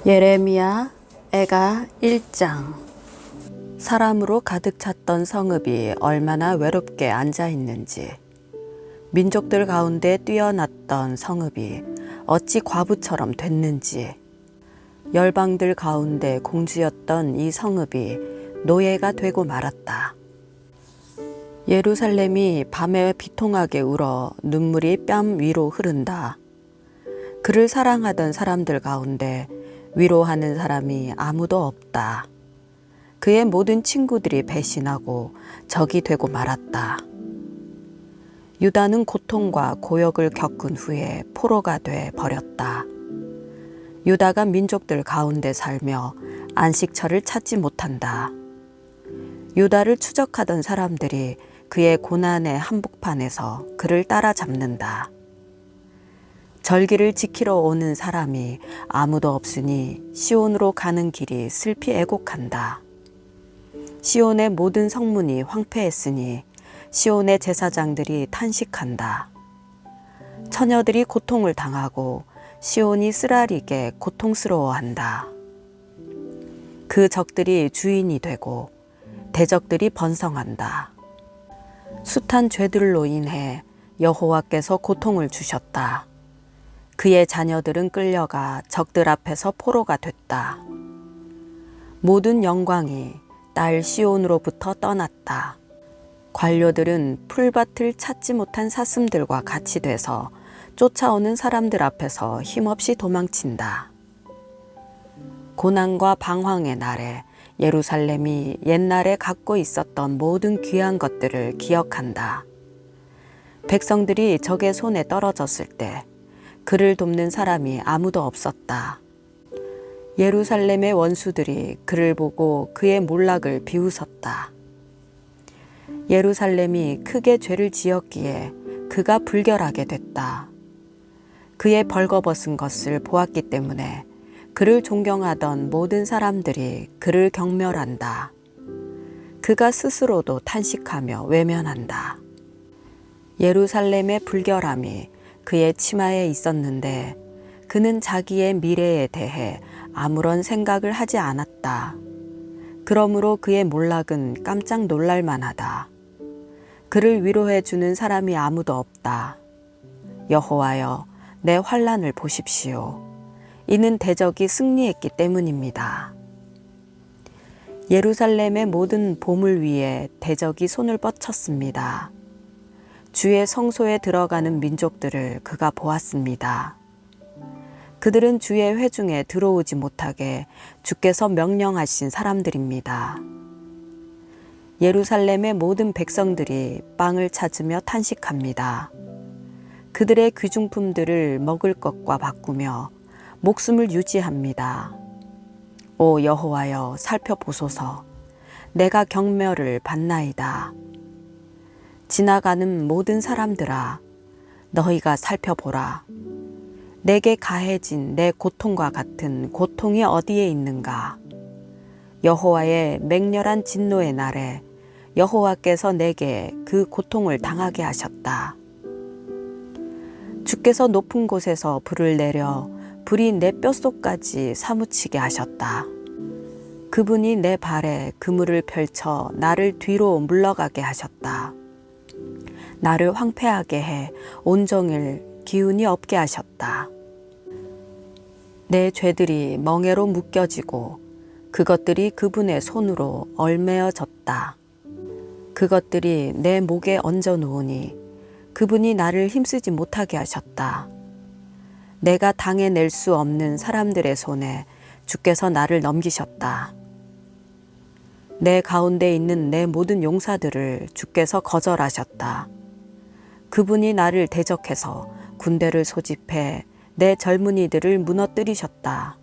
예레미야 애가 1장. 사람으로 가득 찼던 성읍이 얼마나 외롭게 앉아 있는지, 민족들 가운데 뛰어났던 성읍이 어찌 과부처럼 됐는지, 열방들 가운데 공주였던 이 성읍이 노예가 되고 말았다. 예루살렘이 밤에 비통하게 울어 눈물이 뺨 위로 흐른다. 그를 사랑하던 사람들 가운데 위로하는 사람이 아무도 없다. 그의 모든 친구들이 배신하고 적이 되고 말았다. 유다는 고통과 고역을 겪은 후에 포로가 돼 버렸다. 유다가 민족들 가운데 살며 안식처를 찾지 못한다. 유다를 추적하던 사람들이 그의 고난의 한복판에서 그를 따라잡는다. 절기를 지키러 오는 사람이 아무도 없으니 시온으로 가는 길이 슬피 애곡한다. 시온의 모든 성문이 황폐했으니 시온의 제사장들이 탄식한다. 처녀들이 고통을 당하고 시온이 쓰라리게 고통스러워한다. 그 적들이 주인이 되고 대적들이 번성한다. 숱한 죄들로 인해 여호와께서 고통을 주셨다. 그의 자녀들은 끌려가 적들 앞에서 포로가 됐다. 모든 영광이 딸 시온으로부터 떠났다. 관료들은 풀밭을 찾지 못한 사슴들과 같이 돼서 쫓아오는 사람들 앞에서 힘없이 도망친다. 고난과 방황의 날에 예루살렘이 옛날에 갖고 있었던 모든 귀한 것들을 기억한다. 백성들이 적의 손에 떨어졌을 때 그를 돕는 사람이 아무도 없었다. 예루살렘의 원수들이 그를 보고 그의 몰락을 비웃었다. 예루살렘이 크게 죄를 지었기에 그가 불결하게 됐다. 그의 벌거벗은 것을 보았기 때문에 그를 존경하던 모든 사람들이 그를 경멸한다. 그가 스스로도 탄식하며 외면한다. 예루살렘의 불결함이 그의 치마에 있었는데 그는 자기의 미래에 대해 아무런 생각을 하지 않았다. 그러므로 그의 몰락은 깜짝 놀랄 만하다. 그를 위로해 주는 사람이 아무도 없다. 여호와여, 내 환난을 보십시오. 이는 대적이 승리했기 때문입니다. 예루살렘의 모든 보물 위에 대적이 손을 뻗쳤습니다. 주의 성소에 들어가는 민족들을 그가 보았습니다. 그들은 주의 회중에 들어오지 못하게 주께서 명령하신 사람들입니다. 예루살렘의 모든 백성들이 빵을 찾으며 탄식합니다. 그들의 귀중품들을 먹을 것과 바꾸며 목숨을 유지합니다. 오 여호와여, 살펴보소서. 내가 경멸을 받나이다. 지나가는 모든 사람들아, 너희가 살펴보라. 내게 가해진 내 고통과 같은 고통이 어디에 있는가? 여호와의 맹렬한 진노의 날에 여호와께서 내게 그 고통을 당하게 하셨다. 주께서 높은 곳에서 불을 내려 불이 내 뼛속까지 사무치게 하셨다. 그분이 내 발에 그물을 펼쳐 나를 뒤로 물러가게 하셨다. 나를 황폐하게 해 온종일 기운이 없게 하셨다. 내 죄들이 멍에로 묶여지고 그것들이 그분의 손으로 얼매어졌다. 그것들이 내 목에 얹어 놓으니 그분이 나를 힘쓰지 못하게 하셨다. 내가 당해낼 수 없는 사람들의 손에 주께서 나를 넘기셨다. 내 가운데 있는 내 모든 용사들을 주께서 거절하셨다. 그분이 나를 대적해서 군대를 소집해 내 젊은이들을 무너뜨리셨다.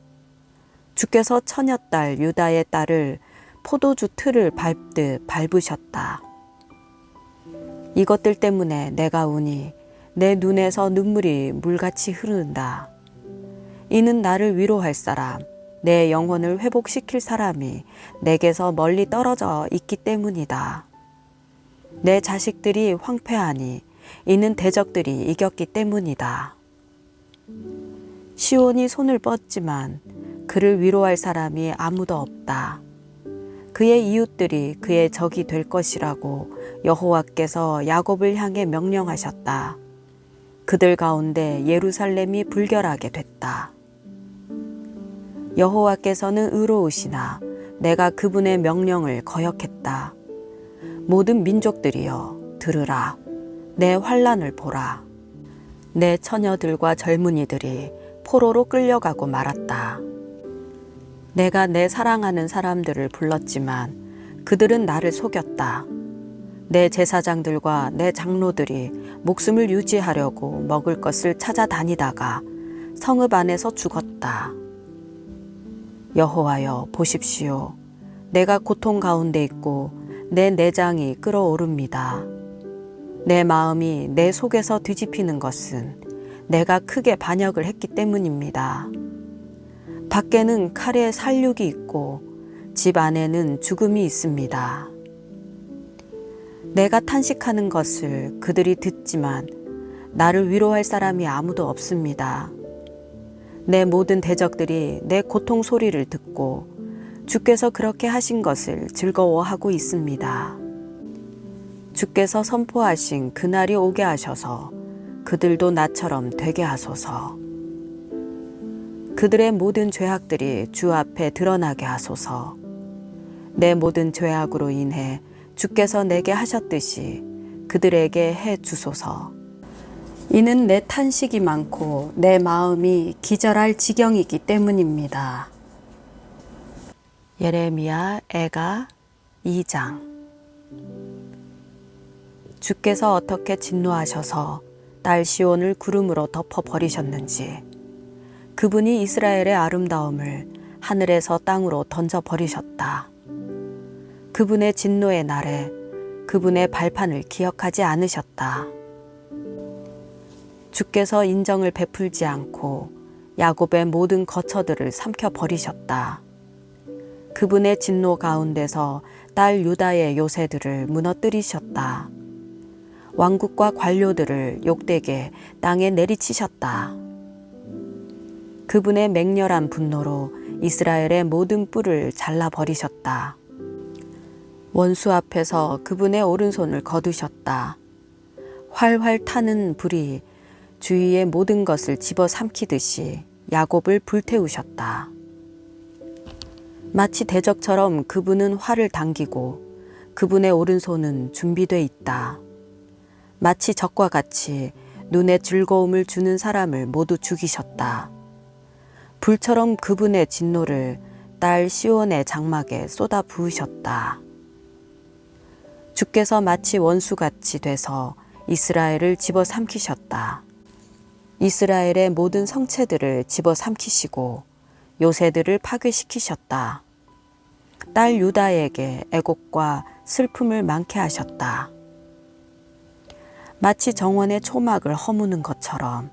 주께서 처녀딸 유다의 딸을 포도주 틀을 밟듯 밟으셨다. 이것들 때문에 내가 우니 내 눈에서 눈물이 물같이 흐른다. 이는 나를 위로할 사람, 내 영혼을 회복시킬 사람이 내게서 멀리 떨어져 있기 때문이다. 내 자식들이 황폐하니 이는 대적들이 이겼기 때문이다. 시온이 손을 뻗지만 그를 위로할 사람이 아무도 없다. 그의 이웃들이 그의 적이 될 것이라고 여호와께서 야곱을 향해 명령하셨다. 그들 가운데 예루살렘이 불결하게 됐다. 여호와께서는 의로우시나 내가 그분의 명령을 거역했다. 모든 민족들이여 들으라. 내 환난을 보라. 내 처녀들과 젊은이들이 포로로 끌려가고 말았다. 내가 내 사랑하는 사람들을 불렀지만 그들은 나를 속였다. 내 제사장들과 내 장로들이 목숨을 유지하려고 먹을 것을 찾아다니다가 성읍 안에서 죽었다. 여호와여 보십시오. 내가 고통 가운데 있고 내 내장이 끓어오릅니다. 내 마음이 내 속에서 뒤집히는 것은 내가 크게 반역을 했기 때문입니다. 밖에는 칼의 살육이 있고 집 안에는 죽음이 있습니다. 내가 탄식하는 것을 그들이 듣지만 나를 위로할 사람이 아무도 없습니다. 내 모든 대적들이 내 고통 소리를 듣고 주께서 그렇게 하신 것을 즐거워하고 있습니다. 주께서 선포하신 그날이 오게 하셔서 그들도 나처럼 되게 하소서. 그들의 모든 죄악들이 주 앞에 드러나게 하소서. 내 모든 죄악으로 인해 주께서 내게 하셨듯이 그들에게 해 주소서. 이는 내 탄식이 많고 내 마음이 기절할 지경이기 때문입니다. 예레미야 애가 2장. 주께서 어떻게 진노하셔서 딸 시온을 구름으로 덮어버리셨는지, 그분이 이스라엘의 아름다움을 하늘에서 땅으로 던져버리셨다. 그분의 진노의 날에 그분의 발판을 기억하지 않으셨다. 주께서 인정을 베풀지 않고 야곱의 모든 거처들을 삼켜버리셨다. 그분의 진노 가운데서 딸 유다의 요새들을 무너뜨리셨다. 왕국과 관료들을 욕되게 땅에 내리치셨다. 그분의 맹렬한 분노로 이스라엘의 모든 뿔을 잘라버리셨다. 원수 앞에서 그분의 오른손을 거두셨다. 활활 타는 불이 주위의 모든 것을 집어삼키듯이 야곱을 불태우셨다. 마치 대적처럼 그분은 활을 당기고 그분의 오른손은 준비돼 있다. 마치 적과 같이 눈에 즐거움을 주는 사람을 모두 죽이셨다. 불처럼 그분의 진노를 딸 시온의 장막에 쏟아 부으셨다. 주께서 마치 원수같이 돼서 이스라엘을 집어삼키셨다. 이스라엘의 모든 성체들을 집어삼키시고 요새들을 파괴시키셨다. 딸 유다에게 애곡과 슬픔을 많게 하셨다. 마치 정원의 초막을 허무는 것처럼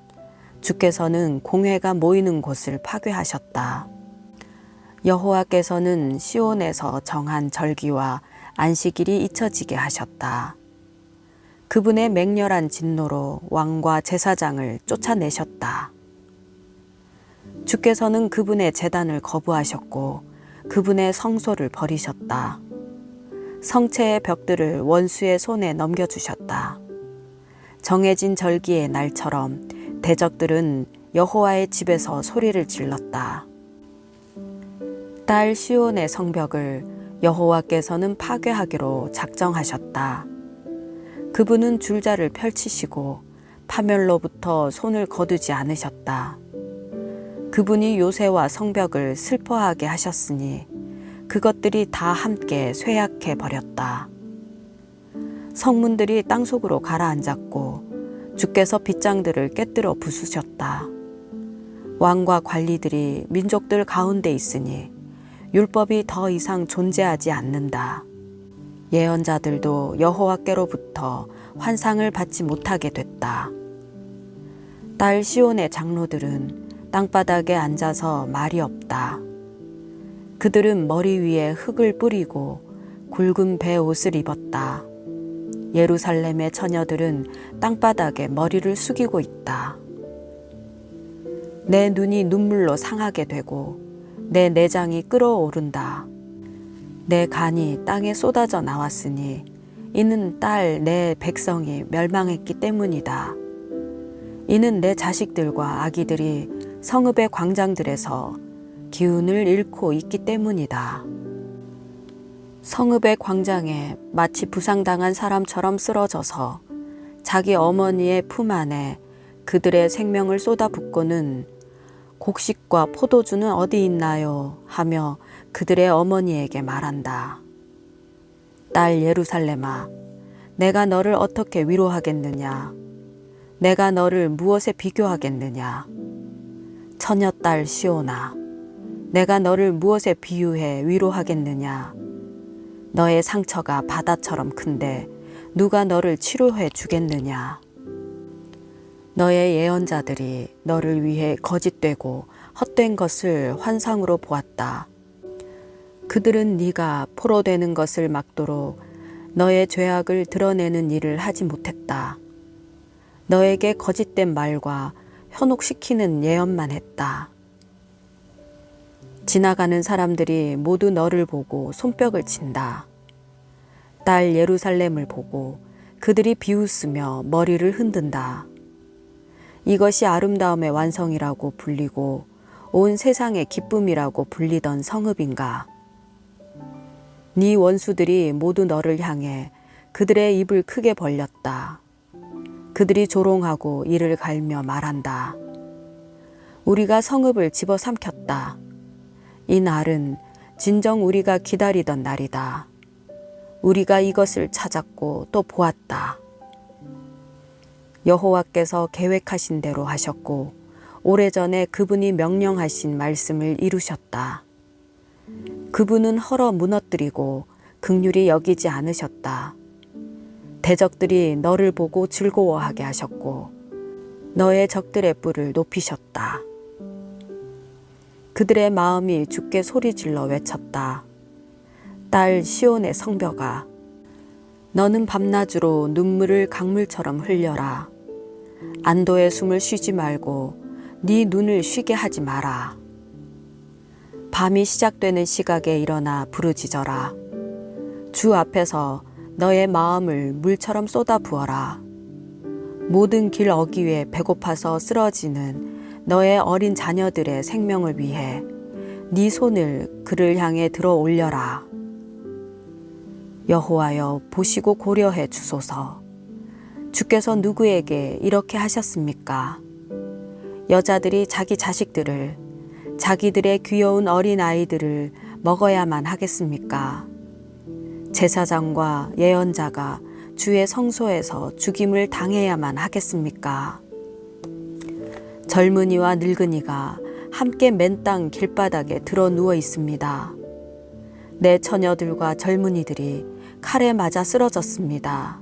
주께서는 공회가 모이는 곳을 파괴하셨다. 여호와께서는 시온에서 정한 절기와 안식일이 잊혀지게 하셨다. 그분의 맹렬한 진노로 왕과 제사장을 쫓아내셨다. 주께서는 그분의 제단을 거부하셨고 그분의 성소를 버리셨다. 성체의 벽들을 원수의 손에 넘겨주셨다. 정해진 절기의 날처럼 대적들은 여호와의 집에서 소리를 질렀다. 딸 시온의 성벽을 여호와께서는 파괴하기로 작정하셨다. 그분은 줄자를 펼치시고 파멸로부터 손을 거두지 않으셨다. 그분이 요새와 성벽을 슬퍼하게 하셨으니 그것들이 다 함께 쇠약해 버렸다. 성문들이 땅속으로 가라앉았고 주께서 빗장들을 깨뜨려 부수셨다. 왕과 관리들이 민족들 가운데 있으니 율법이 더 이상 존재하지 않는다. 예언자들도 여호와께로부터 환상을 받지 못하게 됐다. 딸 시온의 장로들은 땅바닥에 앉아서 말이 없다. 그들은 머리 위에 흙을 뿌리고 굵은 베옷을 입었다. 예루살렘의 처녀들은 땅바닥에 머리를 숙이고 있다. 내 눈이 눈물로 상하게 되고 내 내장이 끓어오른다. 내 간이 땅에 쏟아져 나왔으니 이는 딸 내 백성이 멸망했기 때문이다. 이는 내 자식들과 아기들이 성읍의 광장들에서 기운을 잃고 있기 때문이다. 성읍의 광장에 마치 부상당한 사람처럼 쓰러져서 자기 어머니의 품 안에 그들의 생명을 쏟아붓고는 곡식과 포도주는 어디 있나요? 하며 그들의 어머니에게 말한다. 딸 예루살렘아, 내가 너를 어떻게 위로하겠느냐? 내가 너를 무엇에 비교하겠느냐? 처녀딸 시온아, 내가 너를 무엇에 비유해 위로하겠느냐? 너의 상처가 바다처럼 큰데 누가 너를 치료해 주겠느냐? 너의 예언자들이 너를 위해 거짓되고 헛된 것을 환상으로 보았다. 그들은 네가 포로되는 것을 막도록 너의 죄악을 드러내는 일을 하지 못했다. 너에게 거짓된 말과 현혹시키는 예언만 했다. 지나가는 사람들이 모두 너를 보고 손뼉을 친다. 딸 예루살렘을 보고 그들이 비웃으며 머리를 흔든다. 이것이 아름다움의 완성이라고 불리고 온 세상의 기쁨이라고 불리던 성읍인가. 네 원수들이 모두 너를 향해 그들의 입을 크게 벌렸다. 그들이 조롱하고 이를 갈며 말한다. 우리가 성읍을 집어삼켰다. 이 날은 진정 우리가 기다리던 날이다. 우리가 이것을 찾았고 또 보았다. 여호와께서 계획하신 대로 하셨고 오래전에 그분이 명령하신 말씀을 이루셨다. 그분은 헐어 무너뜨리고 긍휼히 여기지 않으셨다. 대적들이 너를 보고 즐거워하게 하셨고 너의 적들의 뿔을 높이셨다. 그들의 마음이 주께 소리질러 외쳤다. 딸 시온의 성벽아, 너는 밤낮으로 눈물을 강물처럼 흘려라. 안도의 숨을 쉬지 말고 네 눈을 쉬게 하지 마라. 밤이 시작되는 시각에 일어나 부르짖어라. 주 앞에서 너의 마음을 물처럼 쏟아 부어라. 모든 길 어귀에 배고파서 쓰러지는 너의 어린 자녀들의 생명을 위해 네 손을 그를 향해 들어 올려라. 여호와여, 보시고 고려해 주소서. 주께서 누구에게 이렇게 하셨습니까? 여자들이 자기 자식들을, 자기들의 귀여운 어린 아이들을 먹어야만 하겠습니까? 제사장과 예언자가 주의 성소에서 죽임을 당해야만 하겠습니까? 젊은이와 늙은이가 함께 맨 땅 길바닥에 들어 누워 있습니다. 내 처녀들과 젊은이들이 칼에 맞아 쓰러졌습니다.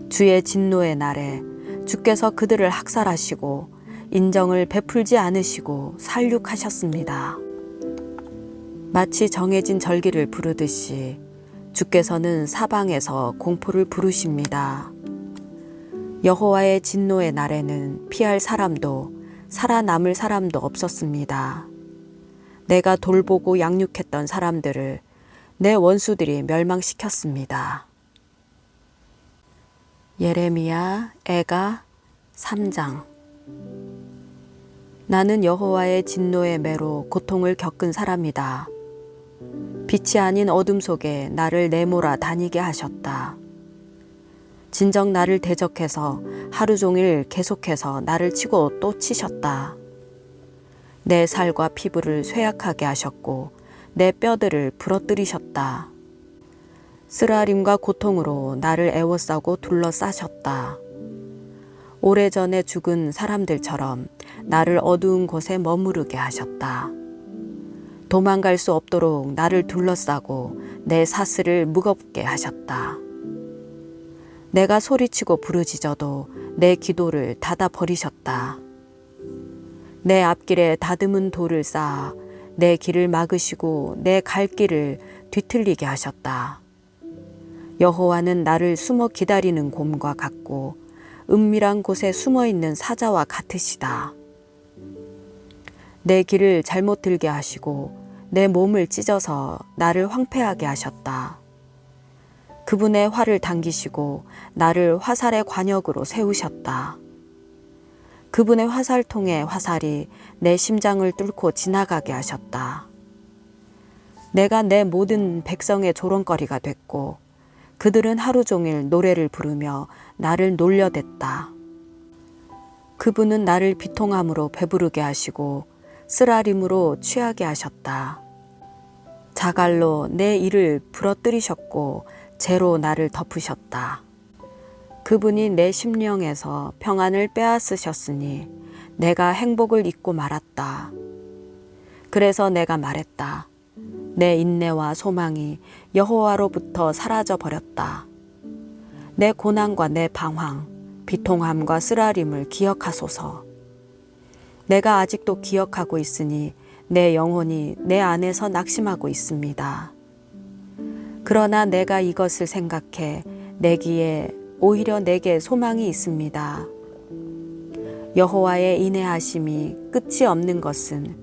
주의 진노의 날에 주께서 그들을 학살하시고 인정을 베풀지 않으시고 살육하셨습니다. 마치 정해진 절기를 부르듯이 주께서는 사방에서 공포를 부르십니다. 여호와의 진노의 날에는 피할 사람도 살아남을 사람도 없었습니다. 내가 돌보고 양육했던 사람들을 내 원수들이 멸망시켰습니다. 예레미야 애가 3장. 나는 여호와의 진노의 매로 고통을 겪은 사람이다. 빛이 아닌 어둠 속에 나를 내몰아 다니게 하셨다. 진정 나를 대적해서 하루 종일 계속해서 나를 치고 또 치셨다. 내 살과 피부를 쇠약하게 하셨고 내 뼈들을 부러뜨리셨다. 쓰라림과 고통으로 나를 애워싸고 둘러싸셨다. 오래전에 죽은 사람들처럼 나를 어두운 곳에 머무르게 하셨다. 도망갈 수 없도록 나를 둘러싸고 내 사슬을 무겁게 하셨다. 내가 소리치고 부르짖어도 내 기도를 닫아 버리셨다. 내 앞길에 다듬은 돌을 쌓아 내 길을 막으시고 내 갈 길을 뒤틀리게 하셨다. 여호와는 나를 숨어 기다리는 곰과 같고 은밀한 곳에 숨어 있는 사자와 같으시다. 내 길을 잘못 들게 하시고 내 몸을 찢어서 나를 황폐하게 하셨다. 그분의 활을 당기시고 나를 화살의 관역으로 세우셨다. 그분의 화살통의 화살이 내 심장을 뚫고 지나가게 하셨다. 내가 내 모든 백성의 조롱거리가 됐고 그들은 하루 종일 노래를 부르며 나를 놀려댔다. 그분은 나를 비통함으로 배부르게 하시고 쓰라림으로 취하게 하셨다. 자갈로 내 이를 부러뜨리셨고 재로 나를 덮으셨다. 그분이 내 심령에서 평안을 빼앗으셨으니 내가 행복을 잊고 말았다. 그래서 내가 말했다. 내 인내와 소망이 여호와로부터 사라져 버렸다. 내 고난과 내 방황, 비통함과 쓰라림을 기억하소서. 내가 아직도 기억하고 있으니 내 영혼이 내 안에서 낙심하고 있습니다. 그러나 내가 이것을 생각해 내기에 오히려 내게 소망이 있습니다. 여호와의 인내하심이 끝이 없는 것은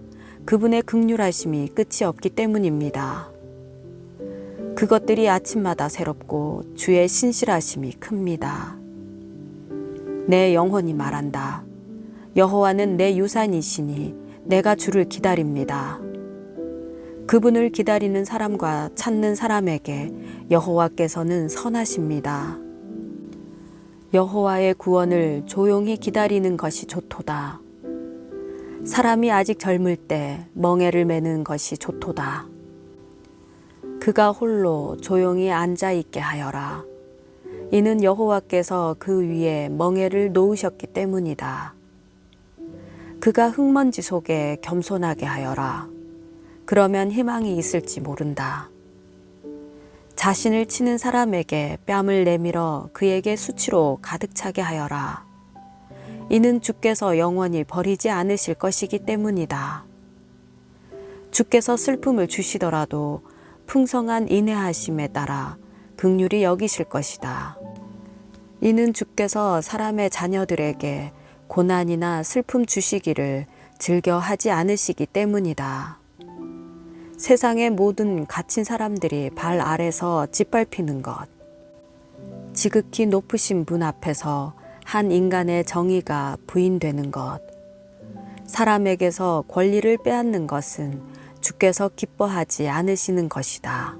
그분의 긍휼하심이 끝이 없기 때문입니다. 그것들이 아침마다 새롭고 주의 신실하심이 큽니다. 내 영혼이 말한다. 여호와는 내 유산이시니 내가 주를 기다립니다. 그분을 기다리는 사람과 찾는 사람에게 여호와께서는 선하십니다. 여호와의 구원을 조용히 기다리는 것이 좋도다. 사람이 아직 젊을 때 멍에를 매는 것이 좋도다. 그가 홀로 조용히 앉아 있게 하여라. 이는 여호와께서 그 위에 멍에를 놓으셨기 때문이다. 그가 흙먼지 속에 겸손하게 하여라. 그러면 희망이 있을지 모른다. 자신을 치는 사람에게 뺨을 내밀어 그에게 수치로 가득 차게 하여라. 이는 주께서 영원히 버리지 않으실 것이기 때문이다. 주께서 슬픔을 주시더라도 풍성한 인내하심에 따라 긍휼히 여기실 것이다. 이는 주께서 사람의 자녀들에게 고난이나 슬픔 주시기를 즐겨 하지 않으시기 때문이다. 세상의 모든 갇힌 사람들이 발 아래서 짓밟히는 것, 지극히 높으신 분 앞에서 한 인간의 정의가 부인되는 것, 사람에게서 권리를 빼앗는 것은 주께서 기뻐하지 않으시는 것이다.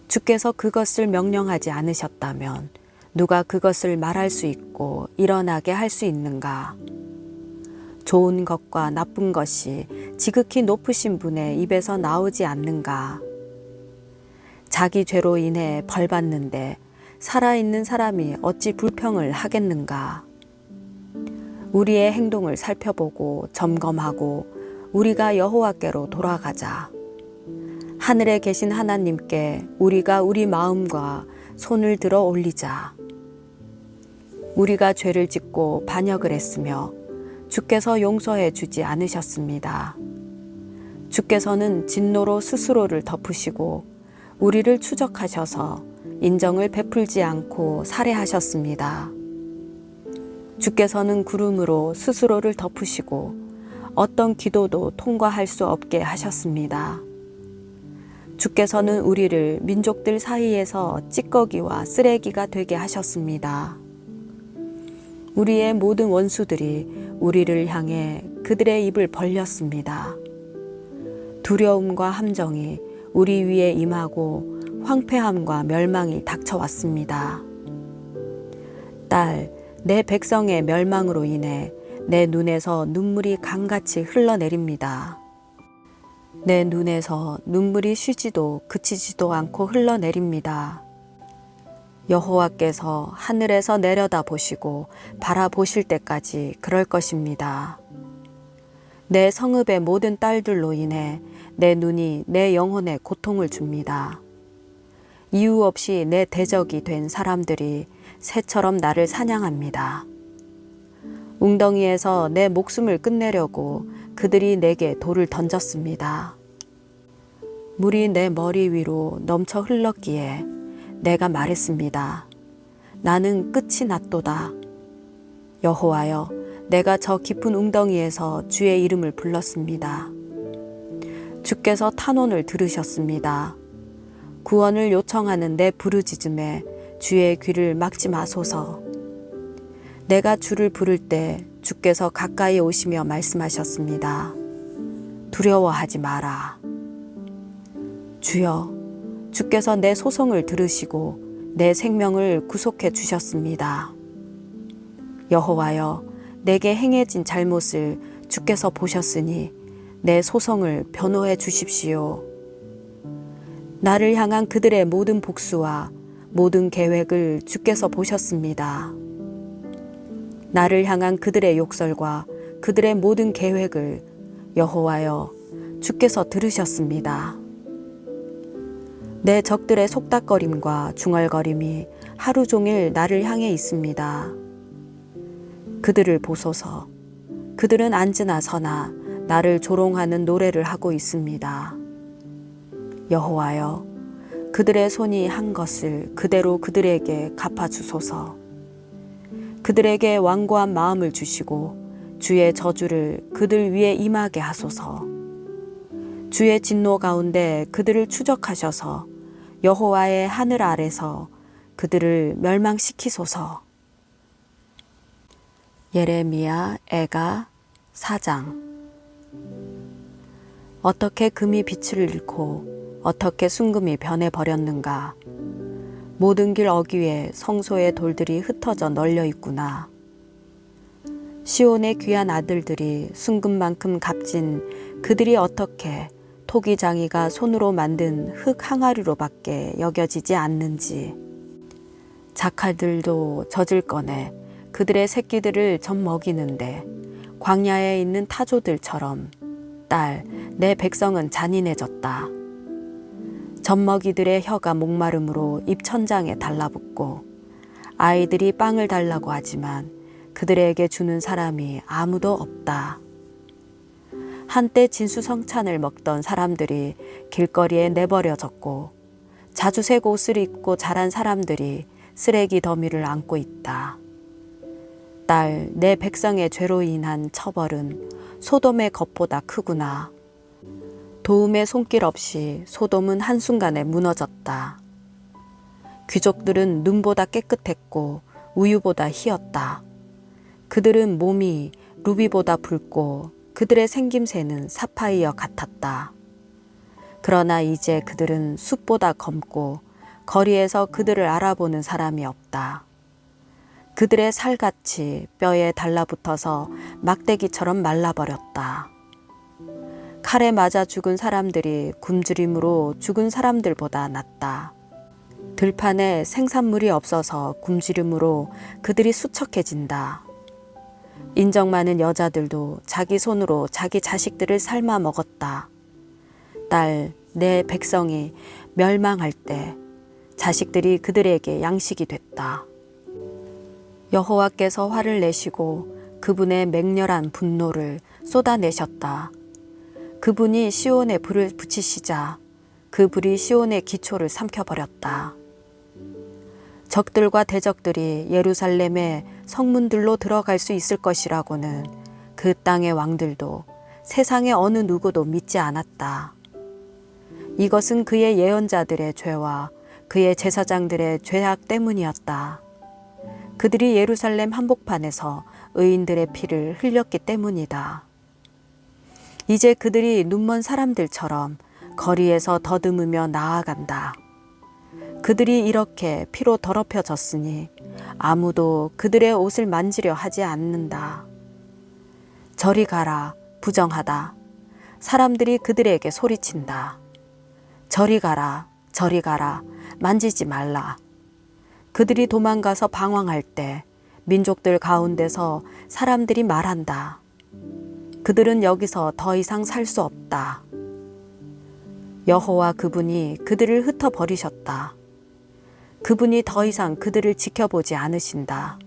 주께서 그것을 명령하지 않으셨다면 누가 그것을 말할 수 있고 일어나게 할 수 있는가? 좋은 것과 나쁜 것이 지극히 높으신 분의 입에서 나오지 않는가? 자기 죄로 인해 벌 받는데 살아있는 사람이 어찌 불평을 하겠는가? 우리의 행동을 살펴보고 점검하고 우리가 여호와께로 돌아가자. 하늘에 계신 하나님께 우리가 우리 마음과 손을 들어 올리자. 우리가 죄를 짓고 반역을 했으며 주께서 용서해 주지 않으셨습니다. 주께서는 진노로 스스로를 덮으시고 우리를 추적하셔서 인정을 베풀지 않고 살해하셨습니다. 주께서는 구름으로 스스로를 덮으시고 어떤 기도도 통과할 수 없게 하셨습니다. 주께서는 우리를 민족들 사이에서 찌꺼기와 쓰레기가 되게 하셨습니다. 우리의 모든 원수들이 우리를 향해 그들의 입을 벌렸습니다. 두려움과 함정이 우리 위에 임하고 황폐함과 멸망이 닥쳐왔습니다. 딸, 내 백성의 멸망으로 인해 내 눈에서 눈물이 강같이 흘러내립니다. 내 눈에서 눈물이 쉬지도 그치지도 않고 흘러내립니다. 여호와께서 하늘에서 내려다 보시고 바라보실 때까지 그럴 것입니다. 내 성읍의 모든 딸들로 인해 내 눈이 내 영혼에 고통을 줍니다. 이유 없이 내 대적이 된 사람들이 새처럼 나를 사냥합니다. 웅덩이에서 내 목숨을 끝내려고 그들이 내게 돌을 던졌습니다. 물이 내 머리 위로 넘쳐 흘렀기에 내가 말했습니다. 나는 끝이 났도다. 여호와여, 내가 저 깊은 웅덩이에서 주의 이름을 불렀습니다. 주께서 탄원을 들으셨습니다. 구원을 요청하는 내 부르짖음에 주의 귀를 막지 마소서. 내가 주를 부를 때 주께서 가까이 오시며 말씀하셨습니다. 두려워하지 마라. 주여, 주께서 내 소송을 들으시고 내 생명을 구속해 주셨습니다. 여호와여, 내게 행해진 잘못을 주께서 보셨으니 내 소송을 변호해 주십시오. 나를 향한 그들의 모든 복수와 모든 계획을 주께서 보셨습니다. 나를 향한 그들의 욕설과 그들의 모든 계획을 여호와여, 주께서 들으셨습니다. 내 적들의 속닥거림과 중얼거림이 하루 종일 나를 향해 있습니다. 그들을 보소서. 그들은 앉으나 서나 나를 조롱하는 노래를 하고 있습니다. 여호와여, 그들의 손이 한 것을 그대로 그들에게 갚아주소서. 그들에게 완고한 마음을 주시고 주의 저주를 그들 위에 임하게 하소서. 주의 진노 가운데 그들을 추적하셔서 여호와의 하늘 아래서 그들을 멸망시키소서. 예레미야 애가 4장. 어떻게 금이 빛을 잃고 어떻게 순금이 변해버렸는가. 모든 길 어귀에 성소의 돌들이 흩어져 널려 있구나. 시온의 귀한 아들들이 순금만큼 값진 그들이 어떻게 토기장이가 손으로 만든 흙 항아리로밖에 여겨지지 않는지. 자칼들도 젖을 꺼내 그들의 새끼들을 젖 먹이는데 광야에 있는 타조들처럼 딸, 내 백성은 잔인해졌다. 젖먹이들의 혀가 목마름으로 입천장에 달라붙고 아이들이 빵을 달라고 하지만 그들에게 주는 사람이 아무도 없다. 한때 진수성찬을 먹던 사람들이 길거리에 내버려졌고 자주색 옷을 입고 자란 사람들이 쓰레기 더미를 안고 있다. 딸, 내 백성의 죄로 인한 처벌은 소돔의 것보다 크구나. 도움의 손길 없이 소돔은 한순간에 무너졌다. 귀족들은 눈보다 깨끗했고 우유보다 희었다. 그들은 몸이 루비보다 붉고 그들의 생김새는 사파이어 같았다. 그러나 이제 그들은 숲보다 검고 거리에서 그들을 알아보는 사람이 없다. 그들의 살같이 뼈에 달라붙어서 막대기처럼 말라버렸다. 칼에 맞아 죽은 사람들이 굶주림으로 죽은 사람들보다 낫다. 들판에 생산물이 없어서 굶주림으로 그들이 수척해진다. 인정 많은 여자들도 자기 손으로 자기 자식들을 삶아 먹었다. 딸, 내 백성이 멸망할 때 자식들이 그들에게 양식이 됐다. 여호와께서 화를 내시고 그분의 맹렬한 분노를 쏟아내셨다. 그분이 시온에 불을 붙이시자 그 불이 시온의 기초를 삼켜버렸다. 적들과 대적들이 예루살렘의 성문들로 들어갈 수 있을 것이라고는 그 땅의 왕들도 세상의 어느 누구도 믿지 않았다. 이것은 그의 예언자들의 죄와 그의 제사장들의 죄악 때문이었다. 그들이 예루살렘 한복판에서 의인들의 피를 흘렸기 때문이다. 이제 그들이 눈먼 사람들처럼 거리에서 더듬으며 나아간다. 그들이 이렇게 피로 더럽혀졌으니 아무도 그들의 옷을 만지려 하지 않는다. 저리 가라, 부정하다. 사람들이 그들에게 소리친다. 저리 가라, 저리 가라, 만지지 말라. 그들이 도망가서 방황할 때 민족들 가운데서 사람들이 말한다. 그들은 여기서 더 이상 살 수 없다. 여호와 그분이 그들을 흩어버리셨다. 그분이 더 이상 그들을 지켜보지 않으신다.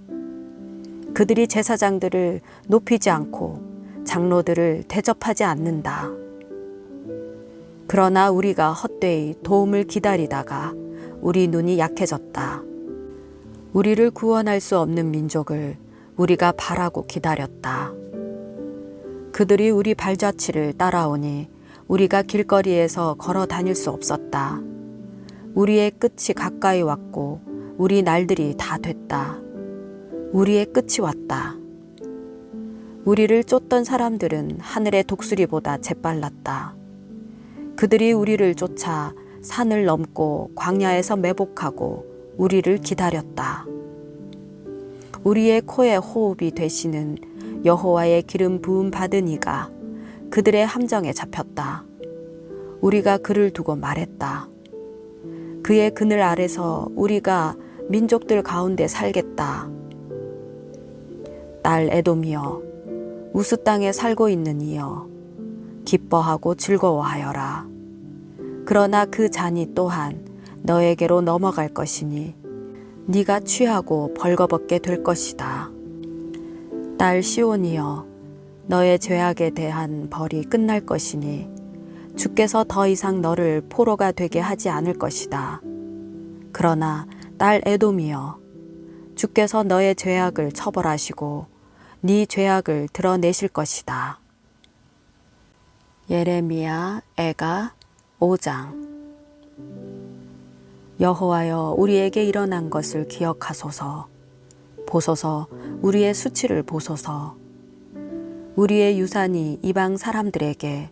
그들이 제사장들을 높이지 않고 장로들을 대접하지 않는다. 그러나 우리가 헛되이 도움을 기다리다가 우리 눈이 약해졌다. 우리를 구원할 수 없는 민족을 우리가 바라고 기다렸다. 그들이 우리 발자취를 따라오니 우리가 길거리에서 걸어 다닐 수 없었다. 우리의 끝이 가까이 왔고 우리 날들이 다 됐다. 우리의 끝이 왔다. 우리를 쫓던 사람들은 하늘의 독수리보다 재빨랐다. 그들이 우리를 쫓아 산을 넘고 광야에서 매복하고 우리를 기다렸다. 우리의 코에 호흡이 되시는 여호와의 기름 부음 받은 이가 그들의 함정에 잡혔다. 우리가 그를 두고 말했다. 그의 그늘 아래서 우리가 민족들 가운데 살겠다. 딸 에돔이여, 우스 땅에 살고 있는 이여, 기뻐하고 즐거워하여라. 그러나 그 잔이 또한 너에게로 넘어갈 것이니 네가 취하고 벌거벗게 될 것이다. 딸 시온이여, 너의 죄악에 대한 벌이 끝날 것이니 주께서 더 이상 너를 포로가 되게 하지 않을 것이다. 그러나 딸 에돔이여, 주께서 너의 죄악을 처벌하시고 네 죄악을 드러내실 것이다. 예레미야 애가 5장. 여호와여, 우리에게 일어난 것을 기억하소서. 보소서, 우리의 수치를 보소서. 우리의 유산이 이방 사람들에게,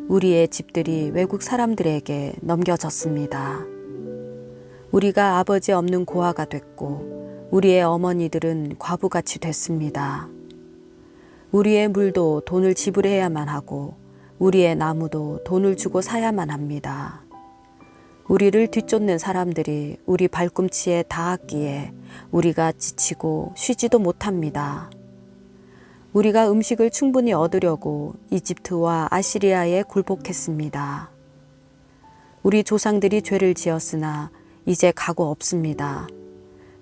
우리의 집들이 외국 사람들에게 넘겨졌습니다. 우리가 아버지 없는 고아가 됐고 우리의 어머니들은 과부같이 됐습니다. 우리의 물도 돈을 지불해야만 하고 우리의 나무도 돈을 주고 사야만 합니다. 우리를 뒤쫓는 사람들이 우리 발꿈치에 닿았기에 우리가 지치고 쉬지도 못합니다. 우리가 음식을 충분히 얻으려고 이집트와 아시리아에 굴복했습니다. 우리 조상들이 죄를 지었으나 이제 각오 없습니다.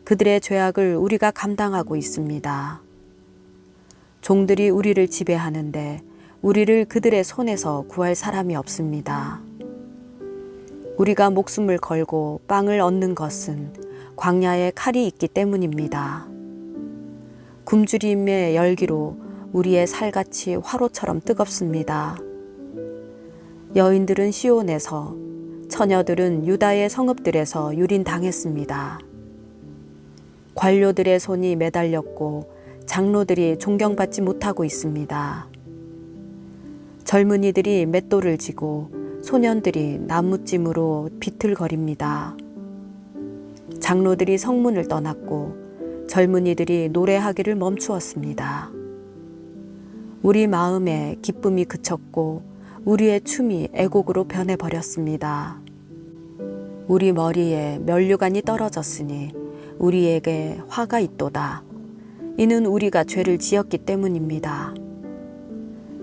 그들의 죄악을 우리가 감당하고 있습니다. 종들이 우리를 지배하는데 우리를 그들의 손에서 구할 사람이 없습니다. 우리가 목숨을 걸고 빵을 얻는 것은 광야에 칼이 있기 때문입니다. 굶주림의 열기로 우리의 살같이 화로처럼 뜨겁습니다. 여인들은 시온에서, 처녀들은 유다의 성읍들에서 유린당했습니다. 관료들의 손이 매달렸고 장로들이 존경받지 못하고 있습니다. 젊은이들이 맷돌을 지고 소년들이 나무찜으로 비틀거립니다. 장로들이 성문을 떠났고 젊은이들이 노래하기를 멈추었습니다. 우리 마음에 기쁨이 그쳤고 우리의 춤이 애곡으로 변해버렸습니다. 우리 머리에 면류관이 떨어졌으니 우리에게 화가 있도다. 이는 우리가 죄를 지었기 때문입니다.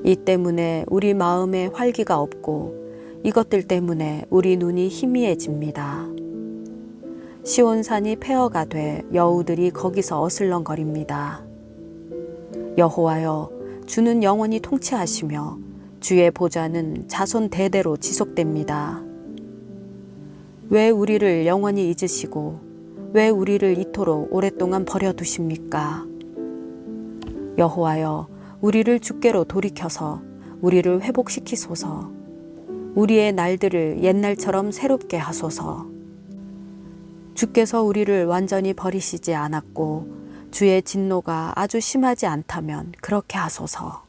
이 때문에 우리 마음에 활기가 없고 이것들 때문에 우리 눈이 희미해집니다. 시온산이 폐허가 돼 여우들이 거기서 어슬렁거립니다. 여호와여, 주는 영원히 통치하시며 주의 보좌는 자손 대대로 지속됩니다. 왜 우리를 영원히 잊으시고 왜 우리를 이토록 오랫동안 버려두십니까? 여호와여, 우리를 주께로 돌이켜서 우리를 회복시키소서. 우리의 날들을 옛날처럼 새롭게 하소서. 주께서 우리를 완전히 버리시지 않았고 주의 진노가 아주 심하지 않다면 그렇게 하소서.